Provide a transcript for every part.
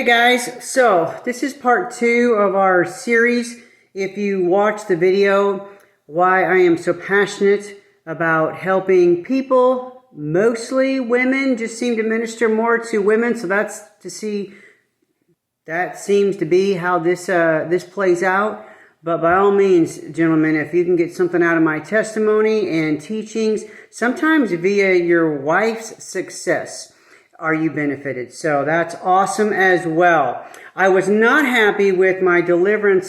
Hey guys, so this is part 2 of our series. If you watched the video, why I am so passionate about helping people, mostly women, just seem to minister more to women. So that seems to be how this plays out. But by all means, gentlemen, if you can get something out of my testimony and teachings, sometimes via your wife's success, are you benefited? So that's awesome as well. I was not happy with my delivery,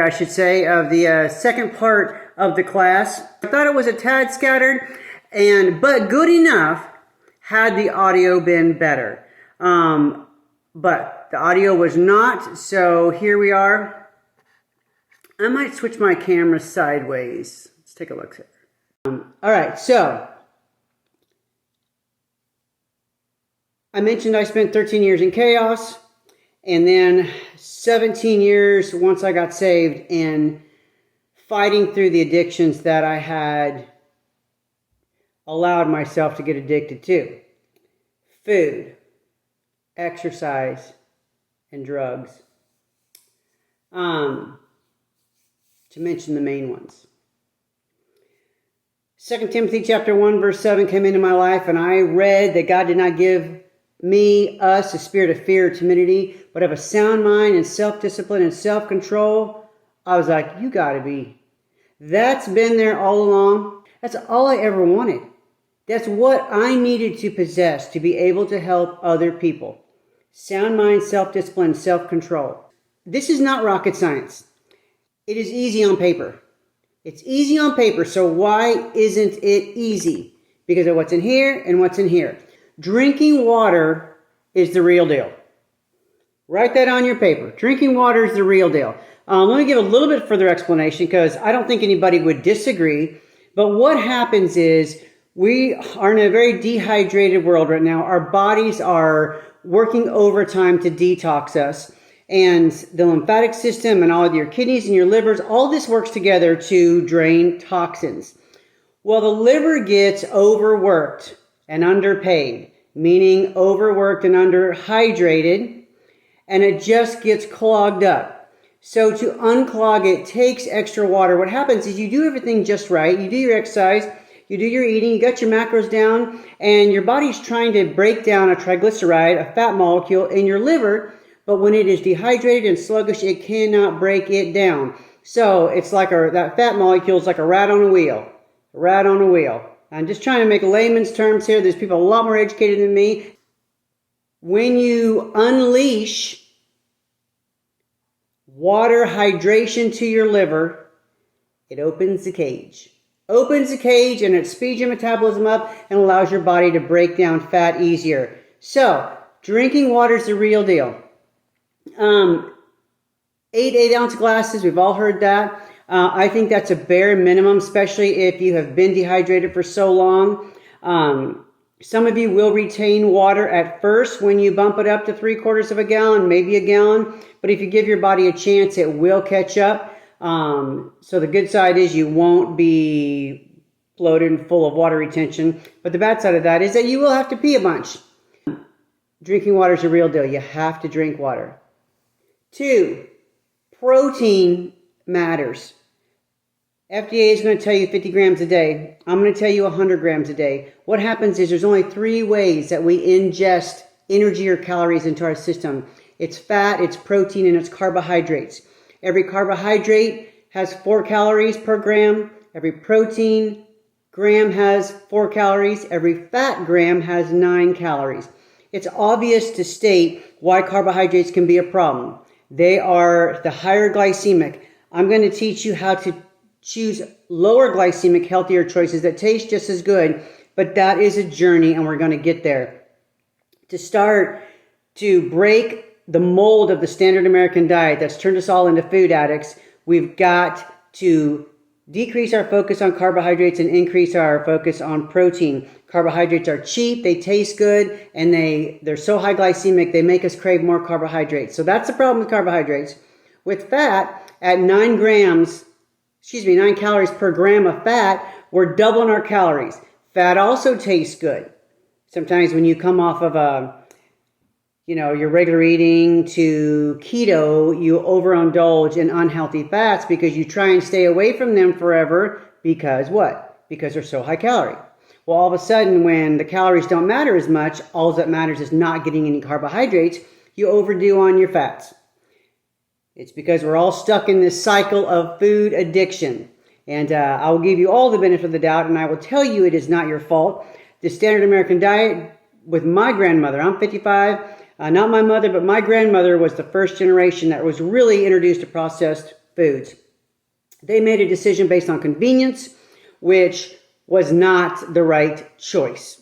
I should say, of the second part of the class. I thought it was a tad scattered, but good enough had the audio been better. But the audio was not, so here we are. I might switch my camera sideways. Let's take a look here. All right, so I mentioned I spent 13 years in chaos, and then 17 years once I got saved in fighting through the addictions that I had allowed myself to get addicted to. Food, exercise, and drugs. To mention the main ones. 2 Timothy chapter 1 verse 7 came into my life, and I read that God did not give us a spirit of fear or timidity, but of a sound mind and self-discipline and self-control. I was like, you gotta be. That's been there all along. That's all I ever wanted. That's what I needed to possess to be able to help other people. Sound mind, self-discipline, self-control. This is not rocket science. It is easy on paper. It's easy on paper, so why isn't it easy? Because of what's in here and what's in here. Drinking water is the real deal. Write that on your paper. Drinking water is the real deal. Let me give a little bit further explanation because I don't think anybody would disagree. But what happens is we are in a very dehydrated world right now. Our bodies are working overtime to detox us. And the lymphatic system and all of your kidneys and your livers, all this works together to drain toxins. Well, the liver gets overworked and underpaid, meaning overworked and underhydrated, and it just gets clogged up. So to unclog it takes extra water. What happens is you do everything just right. You do your exercise, you do your eating, you got your macros down, and your body's trying to break down a triglyceride, a fat molecule in your liver, but when it is dehydrated and sluggish, it cannot break it down. So it's like that fat molecule is like a rat on a wheel. A rat on a wheel. I'm just trying to make layman's terms here. There's people a lot more educated than me. When you unleash water hydration to your liver, it opens the cage. Opens the cage and it speeds your metabolism up and allows your body to break down fat easier. So, drinking water is the real deal. 8-ounce glasses, we've all heard that. I think that's a bare minimum, especially if you have been dehydrated for so long. Some of you will retain water at first when you bump it up to 3/4 of a gallon, maybe a gallon. But if you give your body a chance, it will catch up. So the good side is you won't be bloated and full of water retention. But the bad side of that is that you will have to pee a bunch. Drinking water is a real deal. You have to drink water. 2, protein matters. FDA is going to tell you 50 grams a day. I'm going to tell you 100 grams a day. What happens is there's only 3 ways that we ingest energy or calories into our system. It's fat, it's protein, and it's carbohydrates. Every carbohydrate has 4 calories per gram. Every protein gram has 4 calories. Every fat gram has 9 calories. It's obvious to state why carbohydrates can be a problem. They are the higher glycemic. I'm going to teach you how to choose lower glycemic, healthier choices that taste just as good, but that is a journey and we're going to get there. To start to break the mold of the standard American diet that's turned us all into food addicts, we've got to decrease our focus on carbohydrates and increase our focus on protein. Carbohydrates are cheap, they taste good, and they're so high glycemic, they make us crave more carbohydrates. So that's the problem with carbohydrates. With fat, at 9 calories per gram of fat, we're doubling our calories. Fat also tastes good. Sometimes when you come off of your regular eating to keto, you overindulge in unhealthy fats because you try and stay away from them forever because what? Because they're so high calorie. Well, all of a sudden, when the calories don't matter as much, all that matters is not getting any carbohydrates, you overdo on your fats. It's because we're all stuck in this cycle of food addiction. And I will give you all the benefit of the doubt, and I will tell you it is not your fault. The standard American diet with my grandmother, I'm 55, not my mother, but my grandmother was the first generation that was really introduced to processed foods. They made a decision based on convenience, which was not the right choice.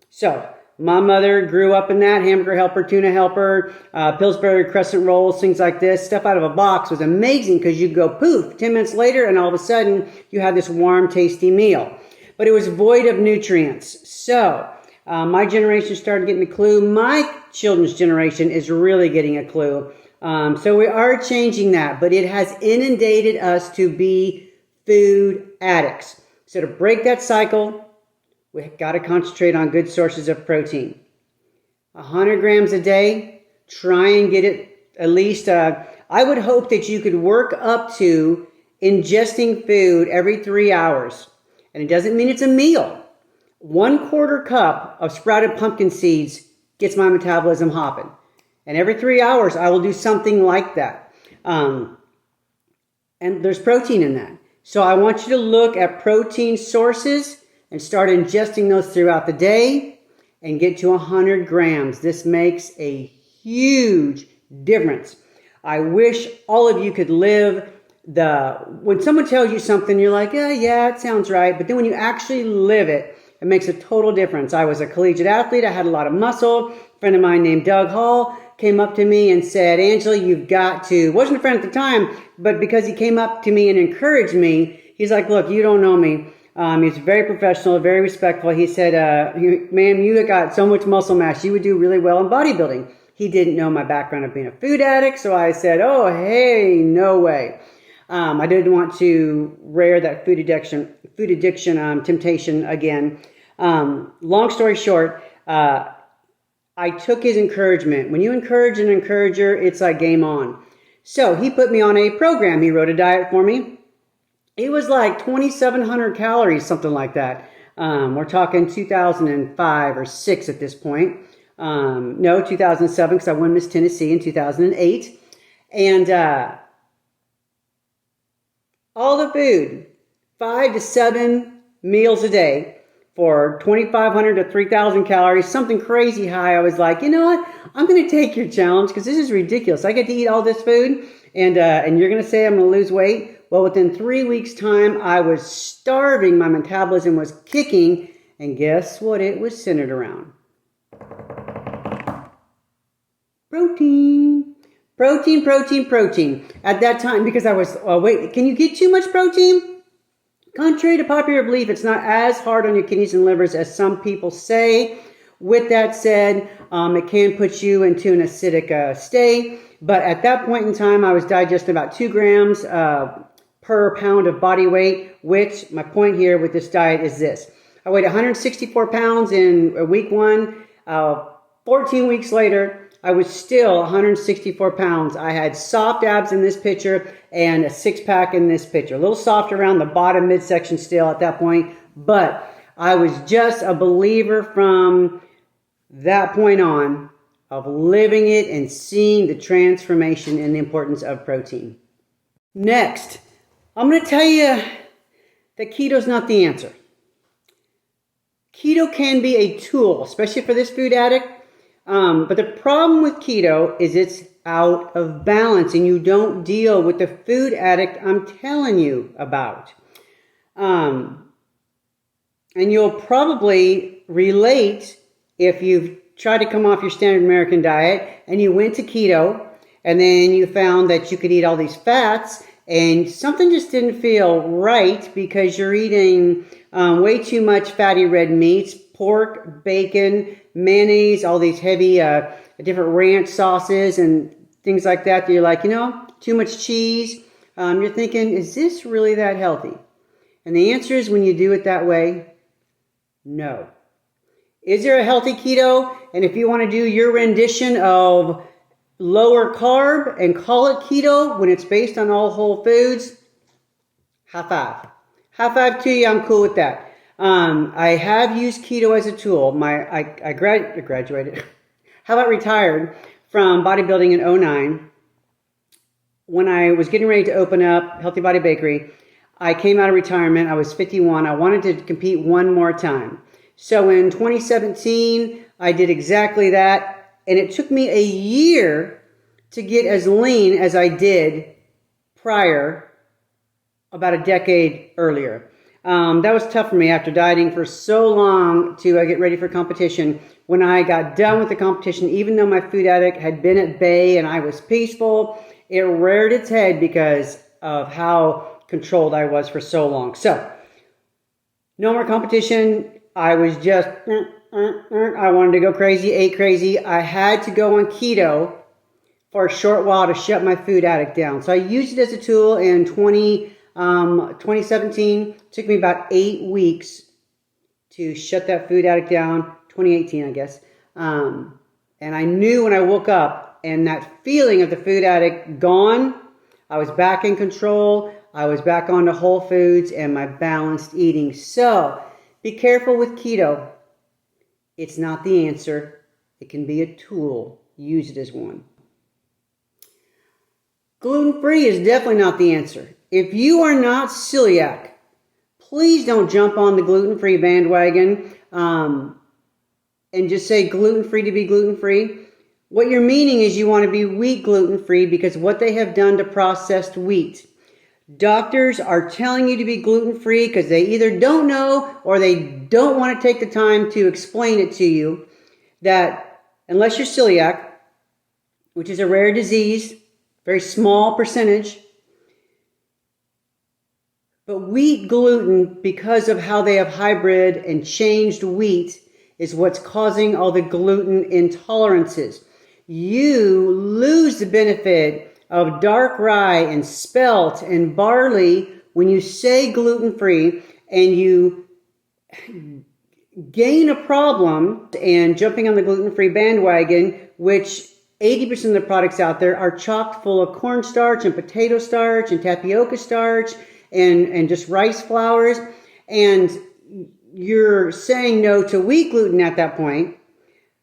So my mother grew up in that, hamburger helper, tuna helper, Pillsbury crescent rolls, things like this. Stuff out of a box was amazing because you'd go poof, 10 minutes later, and all of a sudden you had this warm, tasty meal. But it was void of nutrients. So my generation started getting a clue. My children's generation is really getting a clue. So we are changing that, but it has inundated us to be food addicts. So to break that cycle, we've got to concentrate on good sources of protein. 100 grams a day, try and get it at least, I would hope that you could work up to ingesting food every 3 hours. And it doesn't mean it's a meal. 1/4 cup of sprouted pumpkin seeds gets my metabolism hopping. And every 3 hours, I will do something like that. And there's protein in that. So I want you to look at protein sources and start ingesting those throughout the day and get to 100 grams. This makes a huge difference. I wish all of you could live when someone tells you something, you're like, yeah, it sounds right. But then when you actually live it, it makes a total difference. I was a collegiate athlete. I had a lot of muscle. A friend of mine named Doug Hall came up to me and said, Angela, you've got to, wasn't a friend at the time, but because he came up to me and encouraged me, he's like, look, you don't know me. He's very professional, very respectful. He said, ma'am, you got so much muscle mass. You would do really well in bodybuilding. He didn't know my background of being a food addict. So I said, oh, hey, no way. I didn't want to rear that food addiction temptation again. Long story short, I took his encouragement. When you encourage an encourager, it's like game on. So he put me on a program. He wrote a diet for me. It was like 2,700 calories, something like that. We're talking 2005 or 6 at this point. No, 2007, because I won Miss Tennessee in 2008. And all the food, 5 to 7 meals a day for 2,500 to 3,000 calories, something crazy high. I was like, you know what? I'm going to take your challenge because this is ridiculous. I get to eat all this food and you're going to say I'm going to lose weight. Well, within 3 weeks' time, I was starving. My metabolism was kicking. And guess what it was centered around? Protein. Protein, protein, protein. At that time, because I was, wait, can you get too much protein? Contrary to popular belief, it's not as hard on your kidneys and livers as some people say. With that said, it can put you into an acidic state. But at that point in time, I was digesting about 2 grams per pound of body weight, which my point here with this diet is this. I weighed 164 pounds in week 1. 14 weeks later, I was still 164 pounds. I had soft abs in this picture and a 6-pack in this picture. A little soft around the bottom midsection still at that point, but I was just a believer from that point on of living it and seeing the transformation and the importance of protein. Next, I'm going to tell you that keto's not the answer. Keto can be a tool, especially for this food addict. But the problem with keto is it's out of balance and you don't deal with the food addict I'm telling you about. And you'll probably relate if you've tried to come off your standard American diet and you went to keto and then you found that you could eat all these fats and something just didn't feel right because you're eating way too much fatty red meats, pork, bacon, mayonnaise, all these heavy different ranch sauces and things like that. You're like, too much cheese. You're thinking, is this really that healthy? And the answer is when you do it that way, no. Is there a healthy keto? And if you want to do your rendition of lower carb and call it keto when it's based on all whole foods, high five. High five to you. I'm cool with that. I have used keto as a tool. I graduated. How about retired from bodybuilding in '09? When I was getting ready to open up Healthy Body Bakery, I came out of retirement. I was 51. I wanted to compete one more time. So in 2017, I did exactly that. And it took me a year to get as lean as I did prior, about a decade earlier. That was tough for me after dieting for so long to get ready for competition. When I got done with the competition, even though my food addict had been at bay and I was peaceful, it reared its head because of how controlled I was for so long. So, no more competition. I was just, I wanted to go crazy, ate crazy. I had to go on keto for a short while to shut my food addict down. So I used it as a tool in 2017. It took me about 8 weeks to shut that food addict down. 2018, I guess. And I knew when I woke up and that feeling of the food addict gone, I was back in control. I was back onto whole foods and my balanced eating. So be careful with keto. It's not the answer. It can be a tool. Use it as one. Gluten-free is definitely not the answer. If you are not celiac, please don't jump on the gluten-free bandwagon and just say gluten-free to be gluten-free. What you're meaning is you want to be wheat gluten-free because what they have done to processed wheat. Doctors are telling you to be gluten-free because they either don't know or they don't want to take the time to explain it to you that unless you're celiac, which is a rare disease, very small percentage, but wheat gluten, because of how they have hybrid and changed wheat, is what's causing all the gluten intolerances. You lose the benefit of dark rye and spelt and barley when you say gluten-free, and you gain a problem and jumping on the gluten-free bandwagon, which 80% of the products out there are chock full of cornstarch and potato starch and tapioca starch and just rice flours, and you're saying no to wheat gluten at that point,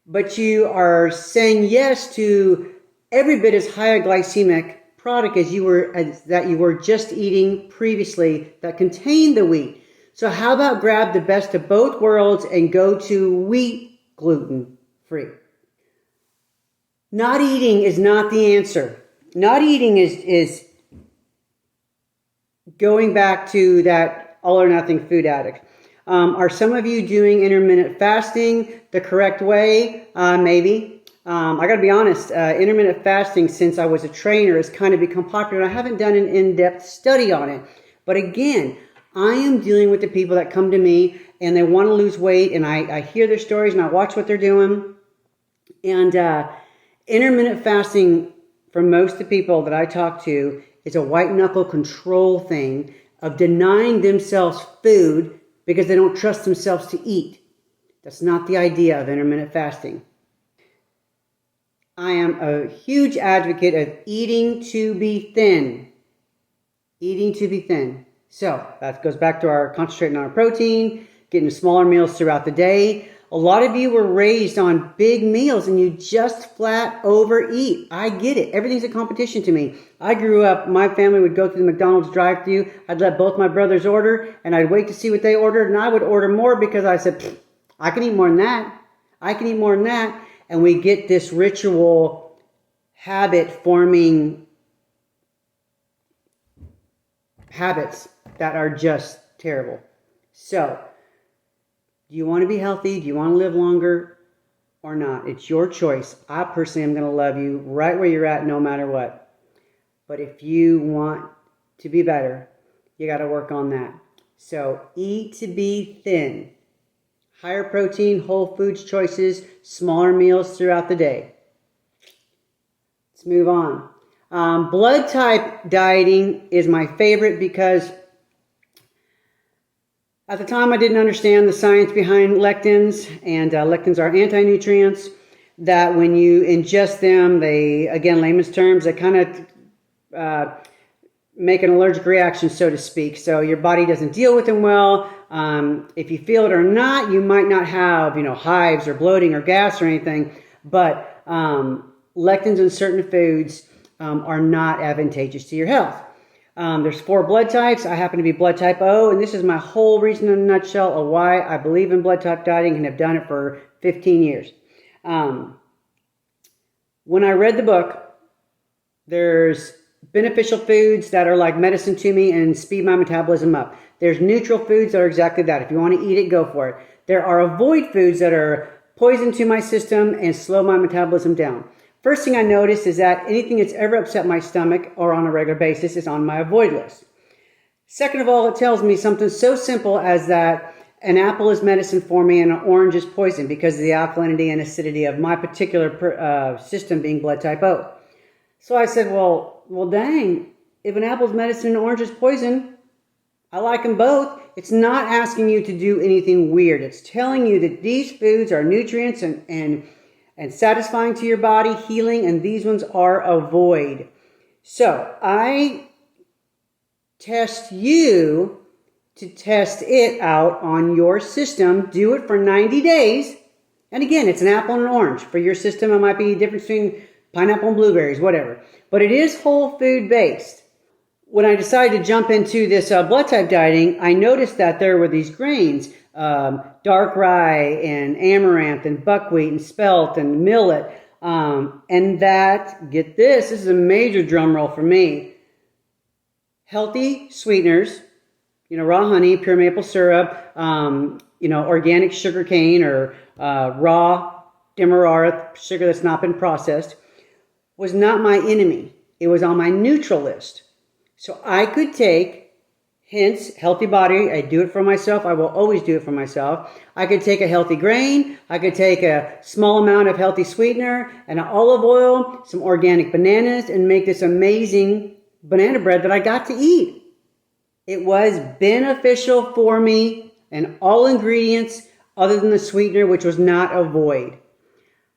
but you are saying yes to every bit as high a glycemic product as you were just eating previously that contained the wheat. So how about grab the best of both worlds and go to wheat gluten free? Not eating is not the answer. Not eating is going back to that all or nothing food addict. Are some of you doing intermittent fasting the correct way? Maybe. I got to be honest, intermittent fasting, since I was a trainer, has kind of become popular. I haven't done an in-depth study on it. But again, I am dealing with the people that come to me and they want to lose weight, and I hear their stories and I watch what they're doing. And intermittent fasting, for most of the people that I talk to, is a white knuckle control thing of denying themselves food because they don't trust themselves to eat. That's not the idea of intermittent fasting. I am a huge advocate of eating to be thin. Eating to be thin. So that goes back to our concentrating on our protein, getting smaller meals throughout the day. A lot of you were raised on big meals and you just flat overeat. I get it. Everything's a competition to me. I grew up, my family would go through the McDonald's drive-thru. I'd let both my brothers order and I'd wait to see what they ordered, and I would order more because I said, I can eat more than that. I can eat more than that. And we get this ritual habit forming habits that are just terrible. So, do you want to be healthy? Do you want to live longer or not? It's your choice. I personally am going to love you right where you're at no matter what. But if you want to be better, you got to work on that. So eat to be thin. Higher protein, whole foods choices, smaller meals throughout the day. Let's move on. Blood type dieting is my favorite because At the time, I didn't understand the science behind lectins, and lectins are anti-nutrients that when you ingest them, they, again, layman's terms, they kind of make an allergic reaction, so to speak. So your body doesn't deal with them well. If you feel it or not, you might not have, hives or bloating or gas or anything, but lectins in certain foods are not advantageous to your health. There's 4 blood types. I happen to be blood type O, and this is my whole reason in a nutshell of why I believe in blood type dieting and have done it for 15 years. When I read the book, there's beneficial foods that are like medicine to me and speed my metabolism up. There's neutral foods that are exactly that. If you want to eat it, go for it. There are avoid foods that are poison to my system and slow my metabolism down. First thing I noticed is that anything that's ever upset my stomach or on a regular basis is on my avoid list. Second of all, it tells me something so simple as that an apple is medicine for me and an orange is poison because of the alkalinity and acidity of my particular system being blood type O. So I said, well, dang, if an apple's medicine and orange is poison, I like them both. It's not asking you to do anything weird. It's telling you that these foods are nutrients and satisfying to your body, healing, and these ones are avoid. So I test you to test it out on your system. Do it for 90 days. And again, it's an apple and an orange. For your system, it might be a difference between pineapple and blueberries, whatever. But it is whole food based. When I decided to jump into this blood type dieting, I noticed that there were these grains, dark rye and amaranth and buckwheat and spelt and millet. And that, get this is a major drum roll for me. Healthy sweeteners, raw honey, pure maple syrup, organic sugar cane or raw demerara, sugar that's not been processed, was not my enemy. It was on my neutral list. So I could take, hence, healthy body, I do it for myself, I will always do it for myself. I could take a healthy grain, I could take a small amount of healthy sweetener, and an olive oil, some organic bananas, and make this amazing banana bread that I got to eat. It was beneficial for me, and all ingredients other than the sweetener, which was not a void.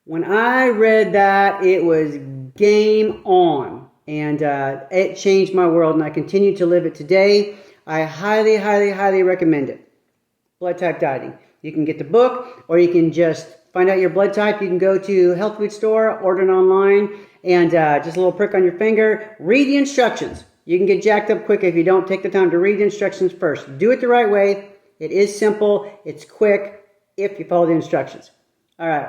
When I read that, it was game on, and it changed my world, and I continue to live it today. I highly, highly, highly recommend it. Blood type dieting. You can get the book, or you can just find out your blood type. You can go to health food store, order it online, and just a little prick on your finger. Read the instructions. You can get jacked up quick if you don't take the time to read the instructions first. Do it the right way. It is simple. It's quick if you follow the instructions. All right.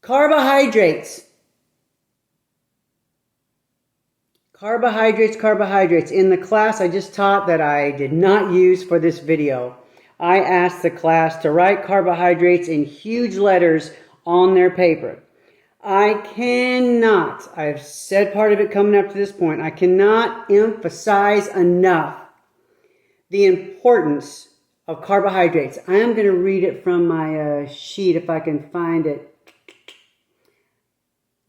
Carbohydrates. Carbohydrates. In the class I just taught that I did not use for this video, I asked the class to write carbohydrates in huge letters on their paper. I've said part of it coming up to this point, I cannot emphasize enough the importance of carbohydrates. I am going to read it from my sheet if I can find it.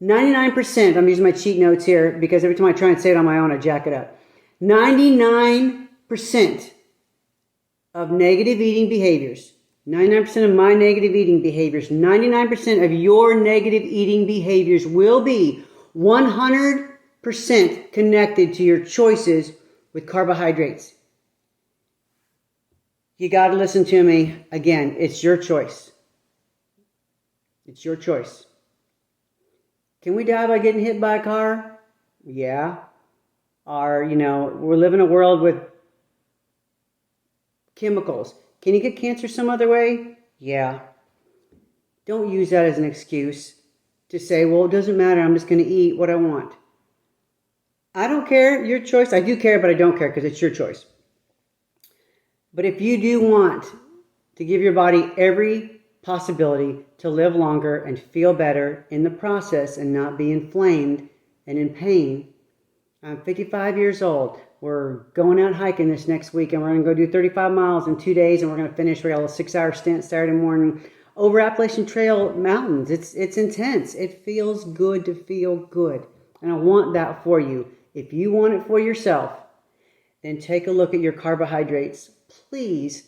99%, I'm using my cheat notes here because every time I try and say it on my own, I jack it up. 99% of negative eating behaviors, 99% of my negative eating behaviors, 99% of your negative eating behaviors will be 100% connected to your choices with carbohydrates. You got to listen to me. Again, it's your choice. It's your choice. Can we die by getting hit by a car? Yeah. Or, we're living in a world with chemicals. Can you get cancer some other way? Yeah. Don't use that as an excuse to say, well, it doesn't matter. I'm just going to eat what I want. I don't care. Your choice. I do care, but I don't care because it's your choice. But if you do want to give your body every possibility to live longer and feel better in the process and not be inflamed and in pain. I'm 55 years old. We're going out hiking this next week and we're going to go do 35 miles in 2 days and we're going to finish. We got a 6-hour stint Saturday morning over Appalachian Trail mountains. It's intense. It feels good to feel good. And I want that for you. If you want it for yourself, and take a look at your carbohydrates. Please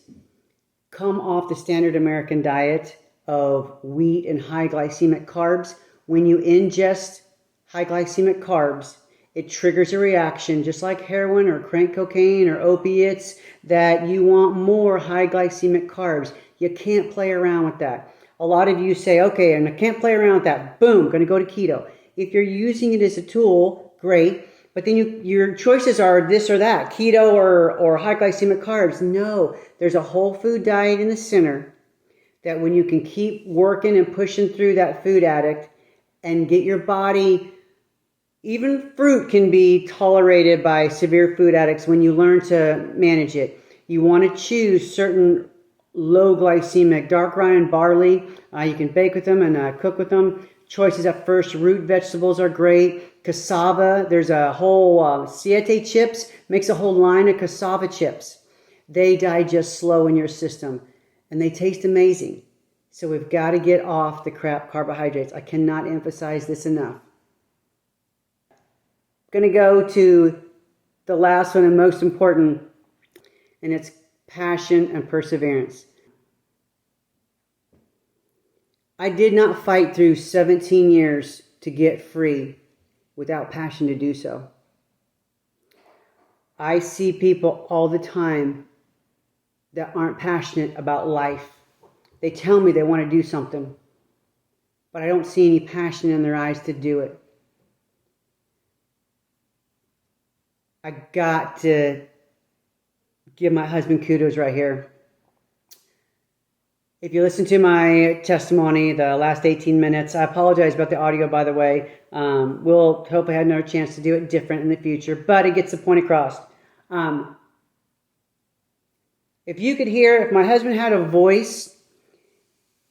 come off the standard American diet of wheat and high glycemic carbs. When you ingest high glycemic carbs, it triggers a reaction just like heroin or crank cocaine or opiates that you want more high glycemic carbs. You can't play around with that. A lot of you say, okay, and I can't play around with that. Boom, going to go to keto. If you're using it as a tool, great. But then your choices are this or that, keto or high glycemic carbs. No, there's a whole food diet in the center that when you can keep working and pushing through that food addict and get your body, even fruit can be tolerated by severe food addicts when you learn to manage it. You want to choose certain low glycemic dark rye and barley. You can bake with them and cook with them. Choices at first, root vegetables are great. Cassava, there's a whole siete chips, makes a whole line of cassava chips. They digest slow in your system and they taste amazing. So we've got to get off the crap carbohydrates. I cannot emphasize this enough. I'm going to go to the last one and most important, and it's passion and perseverance. I did not fight through 17 years to get free without passion to do so. I see people all the time that aren't passionate about life. They tell me they want to do something, but I don't see any passion in their eyes to do it. I got to give my husband kudos right here. If you listen to my testimony, the last 18 minutes, I apologize about the audio, by the way. We'll hopefully have another chance to do it different in the future, but it gets the point across. If you could hear, if my husband had a voice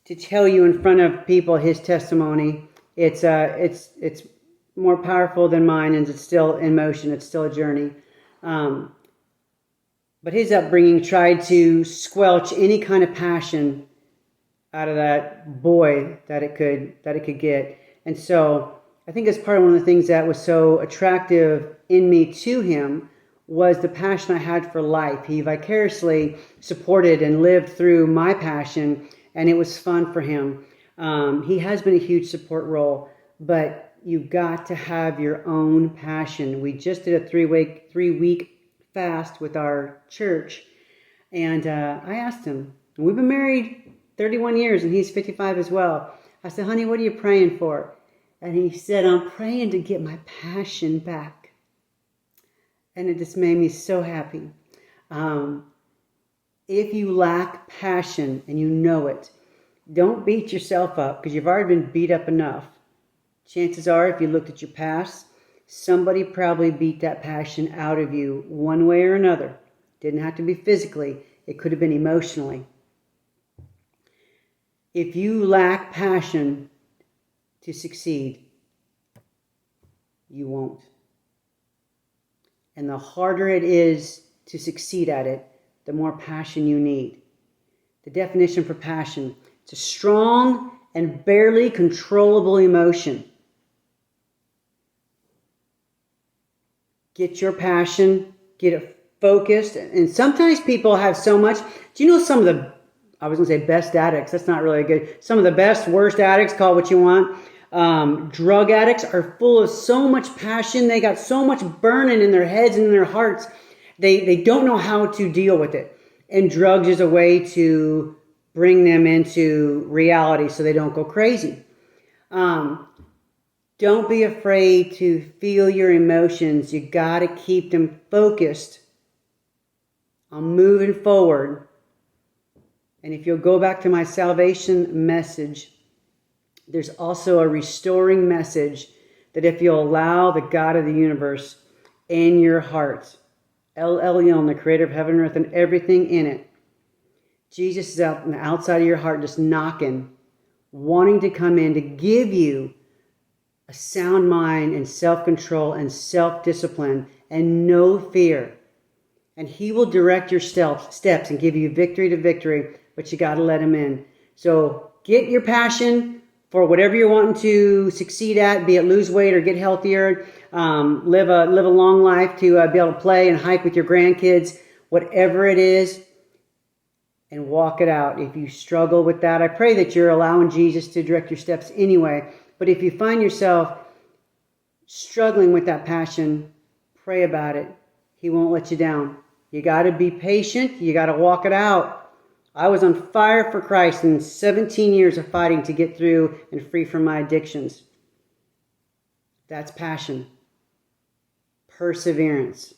to tell you in front of people his testimony, it's more powerful than mine, and it's still in motion. It's still a journey. But his upbringing tried to squelch any kind of passion out of that boy that it could get. And so I think that's part of one of the things that was so attractive in me to him was the passion I had for life. He vicariously supported and lived through my passion, and it was fun for him. He has been a huge support role, but you've got to have your own passion. We just did a three-week fast with our church, and I asked him, and we've been married 31 years, and he's 55 as well. I said, honey, what are you praying for? And he said, I'm praying to get my passion back. And it just made me so happy. If you lack passion and you know it, don't beat yourself up because you've already been beat up enough. Chances are, if you looked at your past, somebody probably beat that passion out of you one way or another. Didn't have to be physically. It could have been emotionally. If you lack passion to succeed, you won't. And the harder it is to succeed at it, the more passion you need. The definition for passion, it's a strong and barely controllable emotion. Get your passion, get it focused. And sometimes people have so much. Do you know some of the, I was going to say best addicts, that's not really good. Some of the best, worst addicts, call it what you want. Drug addicts are full of so much passion. They got so much burning in their heads and in their hearts. They don't know how to deal with it. And drugs is a way to bring them into reality so they don't go crazy. Don't be afraid to feel your emotions. You got to keep them focused on moving forward. And if you'll go back to my salvation message, there's also a restoring message that if you'll allow the God of the universe in your heart, El Elyon, the creator of heaven and earth and everything in it, Jesus is out on the outside of your heart just knocking, wanting to come in to give you a sound mind and self-control and self-discipline and no fear. And he will direct your steps and give you victory to victory, but you got to let him in. So get your passion, for whatever you're wanting to succeed at, be it lose weight or get healthier, live a long life to be able to play and hike with your grandkids, whatever it is, and walk it out. If you struggle with that, I pray that you're allowing Jesus to direct your steps anyway. But if you find yourself struggling with that passion, pray about it. He won't let you down. You got to be patient. You got to walk it out. I was on fire for Christ in 17 years of fighting to get through and free from my addictions. That's passion. Perseverance.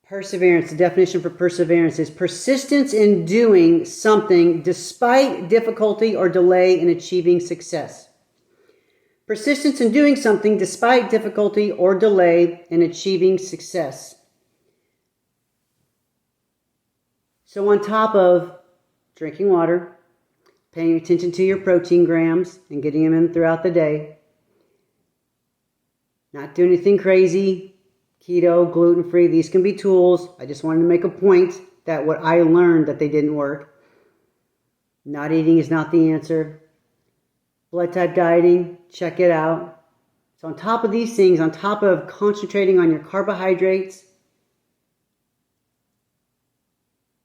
Perseverance, the definition for perseverance is persistence in doing something despite difficulty or delay in achieving success. Persistence in doing something despite difficulty or delay in achieving success. So on top of drinking water, paying attention to your protein grams and getting them in throughout the day, not doing anything crazy, keto, gluten-free, these can be tools. I just wanted to make a point that what I learned that they didn't work. Not eating is not the answer. Blood type dieting, check it out. So on top of these things, on top of concentrating on your carbohydrates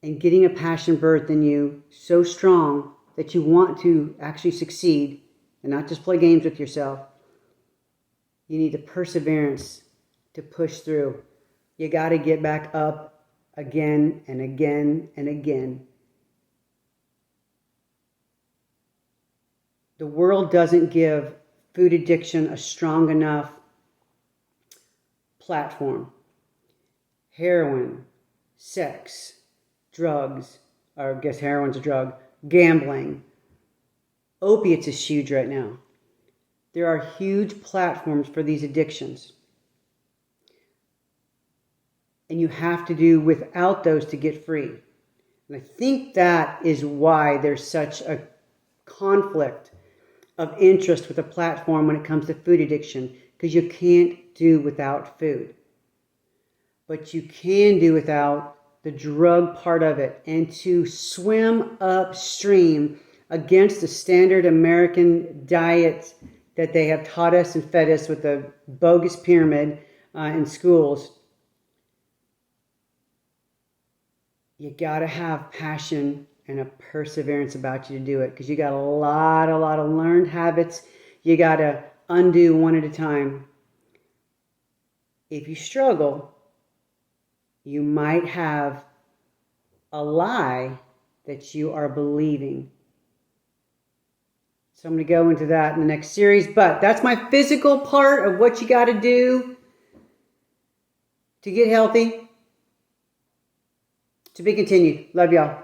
and getting a passion birth in you so strong that you want to actually succeed and not just play games with yourself, you need the perseverance to push through. You got to get back up again and again and again. The world doesn't give food addiction a strong enough platform. Heroin, sex, drugs, or I guess heroin's a drug, gambling, opiates is huge right now. There are huge platforms for these addictions. And you have to do without those to get free. And I think that is why there's such a conflict of interest with a platform when it comes to food addiction, because you can't do without food. But you can do without the drug part of it, and to swim upstream against the standard American diet that they have taught us and fed us with a bogus pyramid in schools. You got to have passion and a perseverance about you to do it, because you got a lot of learned habits you got to undo one at a time. If you struggle, you might have a lie that you are believing. So I'm going to go into that in the next series, but that's my physical part of what you got to do to get healthy. To be continued. Love y'all.